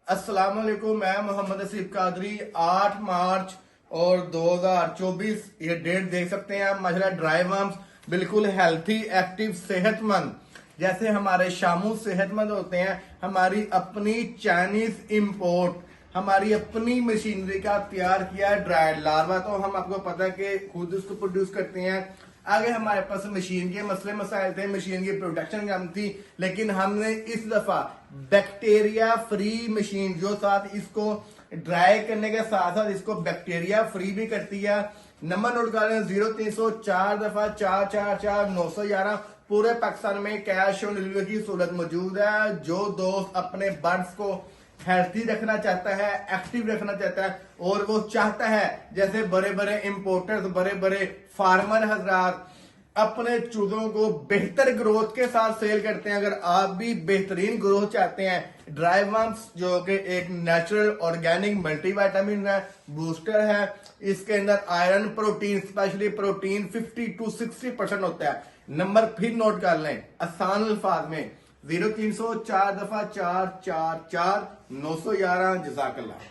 अस्सलाम वालेकुम, मैं मोहम्मद असीफ कादरी। 8 मार्च और 2024 ये डेट देख सकते हैं आप। माशाल्लाह ड्राई वर्म्स बिल्कुल हेल्थी, एक्टिव, सेहतमंद, जैसे हमारे शामू सेहतमंद होते हैं। हमारी अपनी चाइनीज इंपोर्ट, हमारी अपनी मशीनरी का तैयार किया ड्राइड लार्वा, तो हम आपको पता है कि खुद उसको प्रोड्यूस करते हैं। आगे हमारे पास मशीन के मसले मसाइल थे, मशीन की प्रोडक्शन कम थी, लेकिन हमने इस दफा बैक्टीरिया फ्री मशीन, जो साथ इसको ड्राई करने के साथ साथ इसको बैक्टीरिया फ्री भी करती है। नंबर नोट कर लें 0304 दफा 444 911। पूरे पाकिस्तान में कैश ऑन डिलीवरी की सहूलत मौजूद है। जो दोस्त अपने बर्ड्स को हेल्थी रखना चाहता है, एक्टिव रखना चाहता है, और वो चाहता है जैसे बड़े बड़े इंपोर्टर्स, बड़े बड़े फार्मर हजरात अपने चूजों को बेहतर ग्रोथ के साथ सेल करते हैं, अगर आप भी बेहतरीन ग्रोथ चाहते हैं, ड्राई वर्म्स जो कि एक नेचुरल ऑर्गेनिक मल्टीविटामिन है, बूस्टर है, इसके अंदर iron, protein, specially protein 50 to 60% होता है। नंबर फिर नोट कर लें आसान अल्फाज में 0304 दफा 444 911। जज़ाकल्लाह।